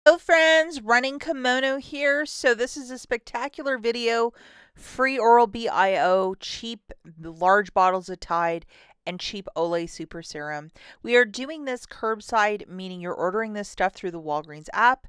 Hello friends, Running Kimono here. So this is a spectacular video, free Oral-B IO, cheap large bottles of Tide, and cheap OLAY Super Serum. We are doing this curbside, meaning you're ordering this stuff through the Walgreens app,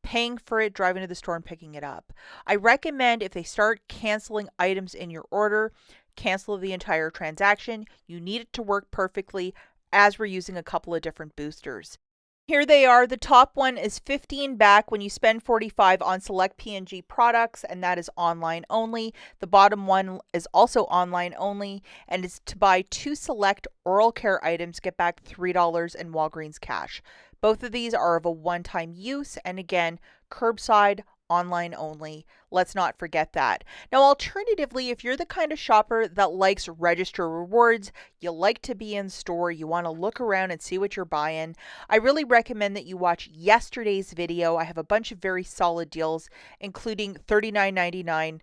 paying for it, driving to the store and picking it up. I recommend if they start canceling items in your order, cancel the entire transaction. You need it to work perfectly as we're using a couple of different boosters. Here they are. The top one is 15 back when you spend 45 on select P&G products, and that is online only. The bottom one is also online only, and it's to buy 2 select oral care items, get back $3 in Walgreens cash. Both of these are of a one-time use, and again, curbside, online only. Let's not forget that. Now, alternatively, if you're the kind of shopper that likes register rewards, you like to be in store, you want to look around and see what you're buying, I really recommend that you watch yesterday's video. I have a bunch of very solid deals, including $39.99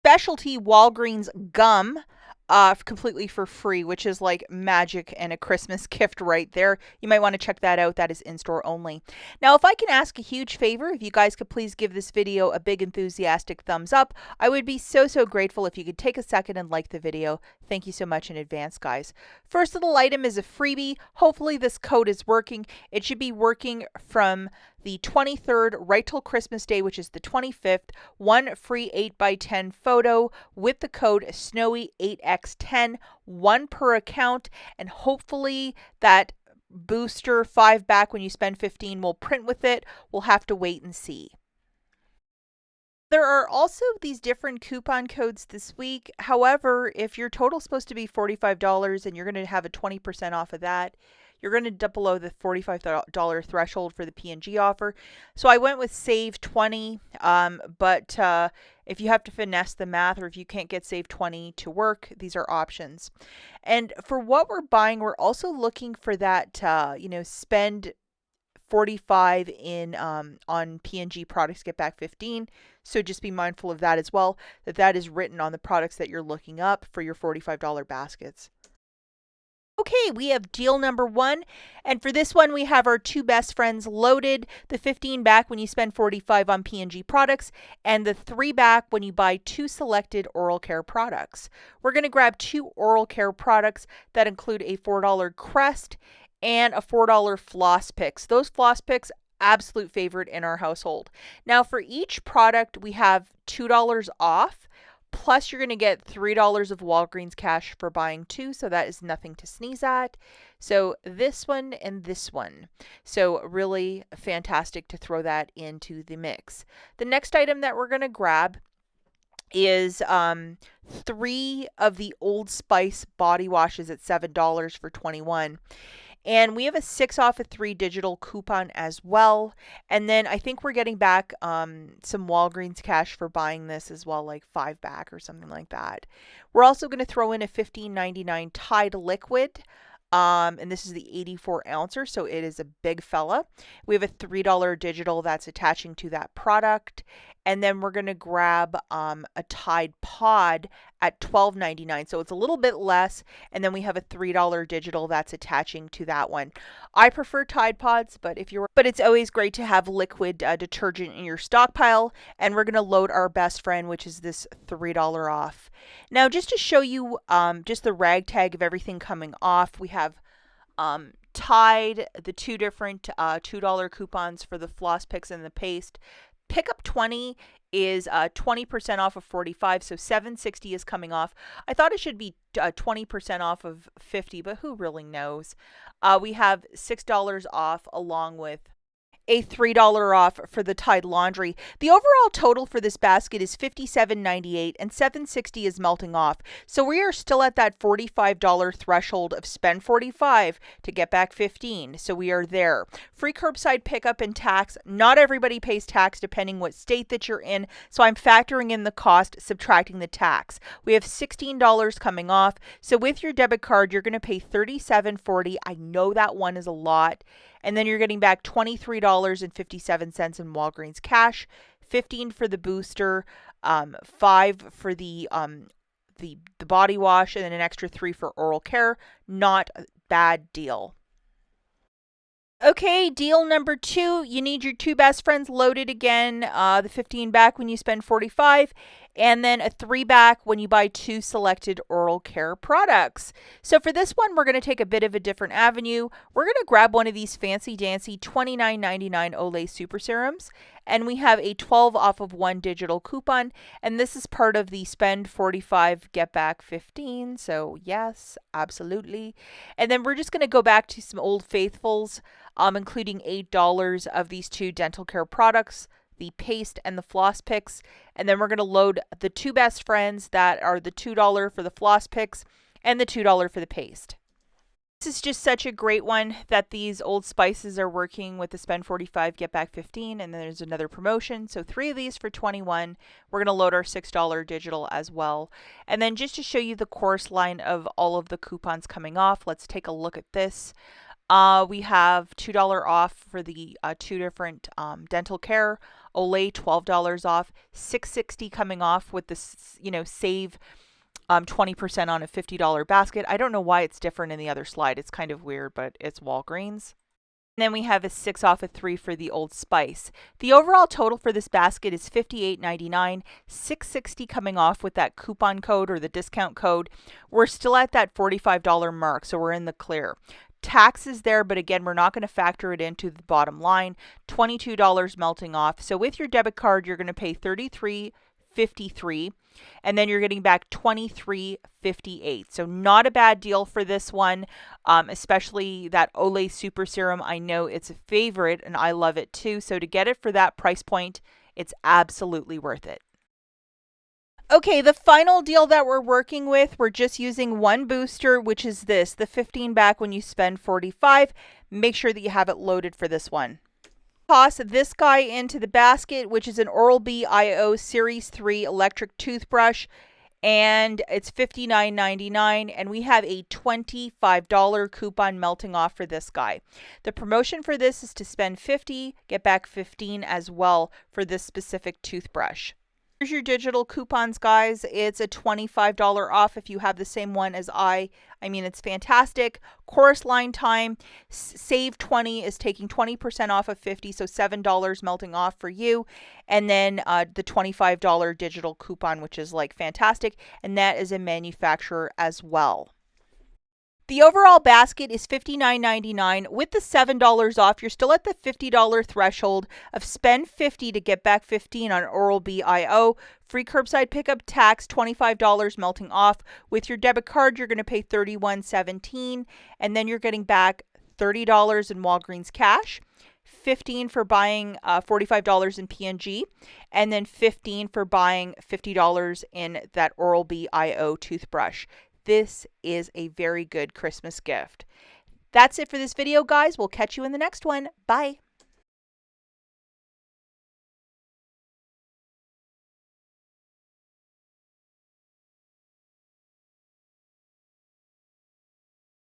specialty Walgreens gum completely for free, which is like magic and a Christmas gift right there. You might want to check that out. That is in-store only. Now, if I can ask a huge favor, if you guys could please give this video a big enthusiastic thumbs up, I would be so grateful if you could take a second and like the video. Thank you so much in advance, guys. First little item is a freebie. Hopefully this code is working. It should be working from the 23rd right till Christmas Day, which is the 25th. One free 8x10 photo with the code SNOWY8X10, one per account, and hopefully that booster 5 back when you spend 15 will print with it. We'll have to wait and see. There are also these different coupon codes this week. However, if your total's supposed to be $45 and you're going to have a 20% off of that, you're going to dip below the $45 threshold for the P&G offer. So I went with Save 20, but if you have to finesse the math or if you can't get Save 20 to work, these are options. And for what we're buying, we're also looking for that, spend 45 in on P&G products, get back 15. So just be mindful of that as well, that is written on the products that you're looking up for your $45 baskets. Okay, we have deal number 1, and for this one we have our 2 best friends loaded, the 15 back when you spend 45 on P&G products, and the 3 back when you buy 2 selected oral care products. We're going to grab 2 oral care products that include a $4 Crest and a $4 Floss Picks. Those Floss Picks, absolute favorite in our household. Now for each product we have $2 off. Plus, you're going to get $3 of Walgreens cash for buying 2, so that is nothing to sneeze at. So this one and this one. So really fantastic to throw that into the mix. The next item that we're going to grab is 3 of the Old Spice body washes at $7 for 21. And we have a 6 off of 3 digital coupon as well. And then I think we're getting back some Walgreens cash for buying this as well, like 5 back or something like that. We're also going to throw in a $15.99 Tide liquid. And this is the 84 ouncer, so it is a big fella. We have a $3 digital that's attaching to that product. And then we're going to grab a Tide Pod at $12.99. So it's a little bit less. And then we have a $3 digital that's attaching to that one. I prefer Tide Pods, but it's always great to have liquid detergent in your stockpile. And we're going to load our best friend, which is this $3 off. Now, just to show you just the ragtag of everything coming off, we have Tide, the 2 different $2 coupons for the floss picks and the paste. Pickup 20 is 20% off of 45, so $7.60 is coming off. I thought it should be 20% off of 50, but who really knows? We have $6 off along with a $3 off for the Tide laundry. The overall total for this basket is $57.98 and $7.60 is melting off. So we are still at that $45 threshold of spend 45 to get back 15. So we are there. Free curbside pickup and tax. Not everybody pays tax depending what state that you're in. So I'm factoring in the cost, subtracting the tax. We have $16 coming off. So with your debit card, you're going to pay $37.40. I know that one is a lot. And then you're getting back $23.57 in Walgreens cash, 15 for the booster, 5 for the body wash, and then an extra 3 for oral care. Not a bad deal. Okay, deal number 2, you need your 2 best friends loaded again, the 15 back when you spend 45, and then a 3 back when you buy 2 selected oral care products. So for this one, we're going to take a bit of a different avenue. We're going to grab one of these fancy dancy $29.99 Olay Super Serums, and we have a 12 off of 1 digital coupon, and this is part of the spend 45, get back 15, so yes, absolutely. And then we're just going to go back to some old faithfuls, including $8 of these 2 dental care products, the paste and the floss picks. And then we're going to load the 2 best friends that are the $2 for the floss picks and the $2 for the paste. This is just such a great one that these Old Spices are working with the spend 45, get back 15, and then there's another promotion. So 3 of these for 21. We're going to load our $6 digital as well. And then just to show you the course line of all of the coupons coming off, let's take a look at this. We have $2 off for the 2 different dental care. Olay $12 off, $6.60 coming off with this, save 20% on a $50 basket. I don't know why it's different in the other slide. It's kind of weird, but it's Walgreens. And then we have a 6 off of 3 for the Old Spice. The overall total for this basket is $58.99, $6.60 coming off with that coupon code or the discount code. We're still at that $45 mark, so we're in the clear. Tax is there, but again, we're not going to factor it into the bottom line. $22 melting off. So with your debit card, you're going to pay $33.53, and then you're getting back $23.58. So not a bad deal for this one, especially that Olay Super Serum. I know it's a favorite, and I love it too. So to get it for that price point, it's absolutely worth it. Okay, the final deal that we're working with, we're just using one booster, which is this, the 15 back when you spend 45. Make sure that you have it loaded for this one. Toss this guy into the basket, which is an Oral-B IO Series 3 electric toothbrush, and it's $59.99, and we have a $25 coupon melting off for this guy. The promotion for this is to spend 50, get back 15 as well for this specific toothbrush. Here's your digital coupons, guys. It's a $25 off if you have the same one as I mean, it's fantastic. Chorus line time, save 20 is taking 20% off of 50, so $7 melting off for you. And then the $25 digital coupon, which is like fantastic, and that is a manufacturer as well. The overall basket is $59.99. With the $7 off, you're still at the $50 threshold of spend 50 to get back 15 on Oral-B IO. Free curbside pickup, tax, $25 melting off. With your debit card, you're going to pay $31.17, and then you're getting back $30 in Walgreens cash, $15 for buying $45 in P&G, and then $15 for buying $50 in that Oral-B IO toothbrush. This is a very good Christmas gift. That's it for this video, guys. We'll catch you in the next one. Bye.